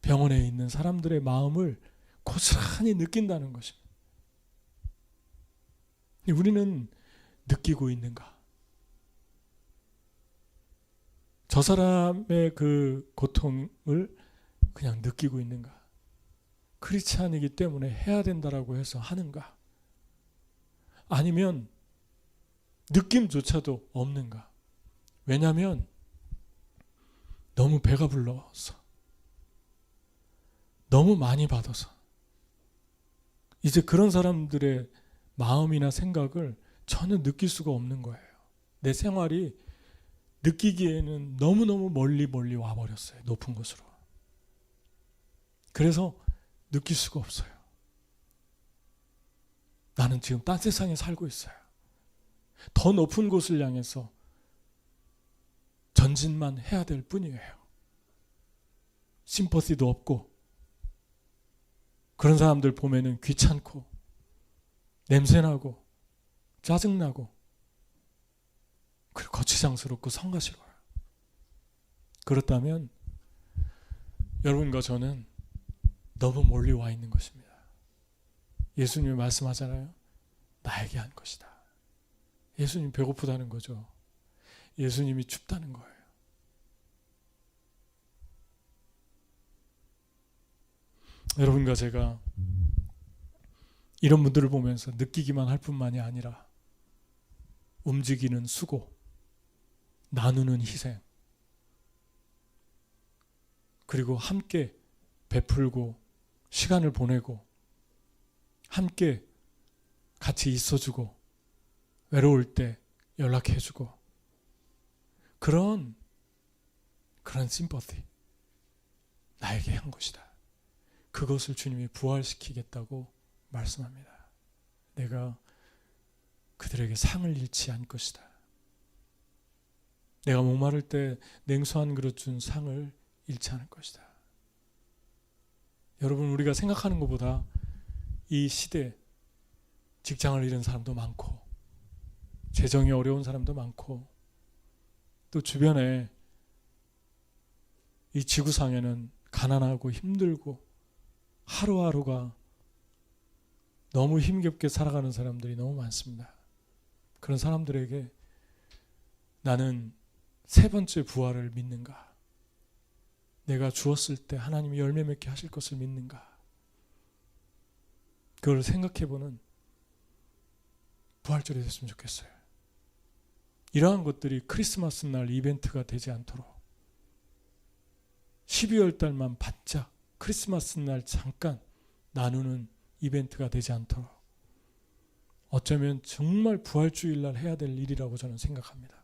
A: 병원에 있는 사람들의 마음을 고스란히 느낀다는 것입니다. 우리는 느끼고 있는가? 저 사람의 그 고통을 그냥 느끼고 있는가? 크리스찬이기 때문에 해야 된다라고 해서 하는가? 아니면 느낌조차도 없는가? 왜냐하면 너무 배가 불러서, 너무 많이 받아서 이제 그런 사람들의 마음이나 생각을 전혀 느낄 수가 없는 거예요. 내 생활이 느끼기에는 너무너무 멀리 와버렸어요. 높은 곳으로. 그래서 느낄 수가 없어요. 나는 지금 딴 세상에 살고 있어요. 더 높은 곳을 향해서 전진만 해야 될 뿐이에요. 심퍼시도 없고, 그런 사람들 보면은 귀찮고 냄새나고 짜증나고 그리고 거추장스럽고 성가시로워요. 그렇다면 여러분과 저는 너무 멀리 와 있는 것입니다. 예수님이 말씀하잖아요. 나에게 한 것이다. 예수님 배고프다는 거죠. 예수님이 춥다는 거예요. 여러분과 제가 이런 분들을 보면서 느끼기만 할 뿐만이 아니라 움직이는 수고, 나누는 희생, 그리고 함께 베풀고 시간을 보내고 함께 같이 있어주고 외로울 때 연락해주고 그런 심퍼티, 나에게 한 것이다. 그것을 주님이 부활시키겠다고 말씀합니다. 내가 그들에게 상을 잃지 않을 것이다. 내가 목마를 때 냉수 한 그릇 준 상을 잃지 않을 것이다. 여러분, 우리가 생각하는 것보다 이 시대 직장을 잃은 사람도 많고 재정이 어려운 사람도 많고 또 주변에 이 지구상에는 가난하고 힘들고 하루하루가 너무 힘겹게 살아가는 사람들이 너무 많습니다. 그런 사람들에게 나는 세 번째 부활을 믿는가? 내가 주었을 때 하나님이 열매 맺게 하실 것을 믿는가? 그걸 생각해보는 부활절이 됐으면 좋겠어요. 이러한 것들이 크리스마스 날 이벤트가 되지 않도록 12월 달만 바짝 크리스마스 날 잠깐 나누는 이벤트가 되지 않도록 어쩌면 정말 부활주일 날 해야 될 일이라고 저는 생각합니다.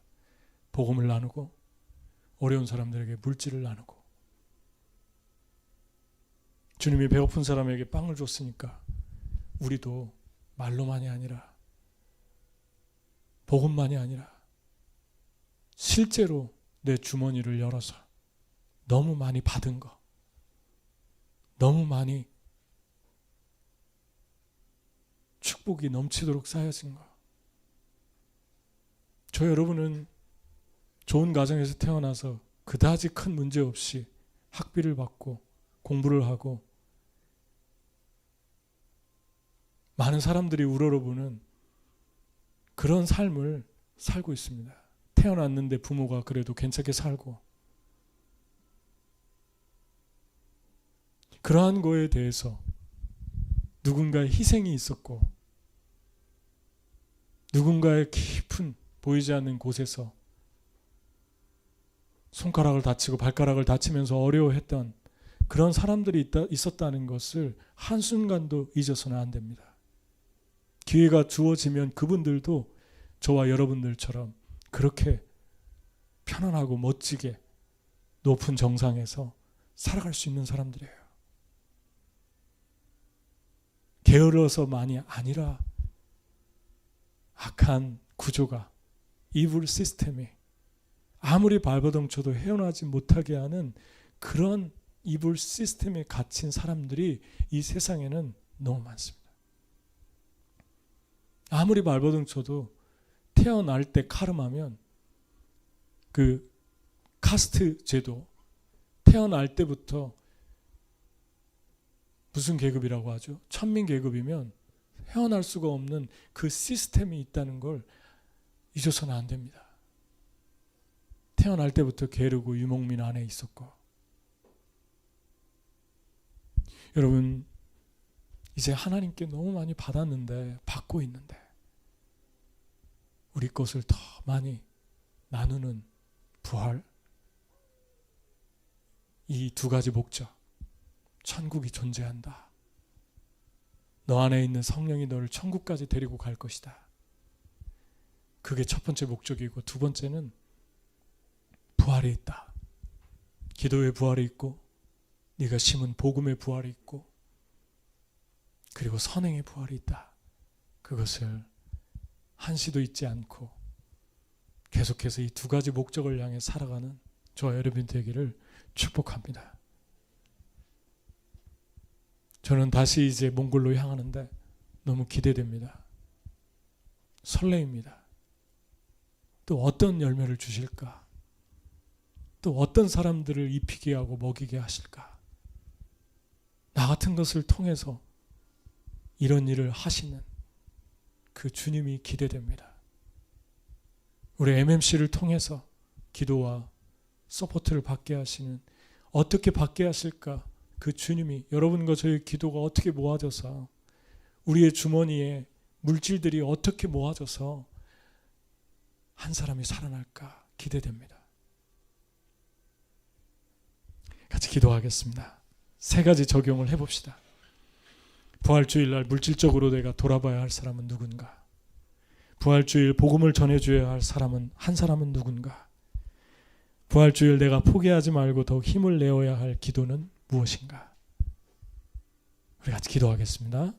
A: 복음을 나누고 어려운 사람들에게 물질을 나누고 주님이 배고픈 사람에게 빵을 줬으니까 우리도 말로만이 아니라 복음만이 아니라 실제로 내 주머니를 열어서 너무 많이 받은 거, 너무 많이 축복이 넘치도록 쌓여진 거. 저 여러분은 좋은 가정에서 태어나서 그다지 큰 문제 없이 학비를 받고 공부를 하고 많은 사람들이 우러러보는 그런 삶을 살고 있습니다. 태어났는데 부모가 그래도 괜찮게 살고 그러한 거에 대해서 누군가의 희생이 있었고 누군가의 깊은 보이지 않는 곳에서 손가락을 다치고 발가락을 다치면서 어려워했던 그런 사람들이 있었다는 것을 한순간도 잊어서는 안 됩니다. 기회가 주어지면 그분들도 저와 여러분들처럼 그렇게 편안하고 멋지게 높은 정상에서 살아갈 수 있는 사람들이에요. 게을러서만이 아니라 악한 구조가, 이블 시스템이, 아무리 발버둥 쳐도 헤어나지 못하게 하는 그런 이불 시스템에 갇힌 사람들이 이 세상에는 너무 많습니다. 아무리 발버둥 쳐도 태어날 때 카르마면 그 카스트 제도, 태어날 때부터 무슨 계급이라고 하죠? 천민 계급이면 헤어날 수가 없는 그 시스템이 있다는 걸 잊어서는 안 됩니다. 태어날 때부터 게르고 유목민 안에 있었고. 여러분, 이제 하나님께 너무 많이 받았는데, 받고 있는데 우리 것을 더 많이 나누는 부활, 이 두 가지 목적, 천국이 존재한다. 너 안에 있는 성령이 너를 천국까지 데리고 갈 것이다. 그게 첫 번째 목적이고, 두 번째는 부활이 있다. 기도의 부활이 있고, 네가 심은 복음의 부활이 있고, 그리고 선행의 부활이 있다. 그것을 한시도 잊지 않고 계속해서 이 두 가지 목적을 향해 살아가는 저와 여러분 되기를 축복합니다. 저는 다시 이제 몽골로 향하는데 너무 기대됩니다. 설레입니다. 또 어떤 열매를 주실까? 또 어떤 사람들을 입히게 하고 먹이게 하실까? 나 같은 것을 통해서 이런 일을 하시는 그 주님이 기대됩니다. 우리 MMC를 통해서 기도와 서포트를 받게 하시는, 어떻게 받게 하실까? 그 주님이, 여러분과 저의 기도가 어떻게 모아져서, 우리의 주머니에 물질들이 어떻게 모아져서 한 사람이 살아날까 기대됩니다. 같이 기도하겠습니다. 세 가지 적용을 해봅시다. 부활주일날 물질적으로 내가 돌아봐야 할 사람은 누군가? 부활주일 복음을 전해줘야 할 사람은, 한 사람은 누군가? 부활주일 내가 포기하지 말고 더욱 힘을 내어야 할 기도는 무엇인가? 우리 같이 기도하겠습니다.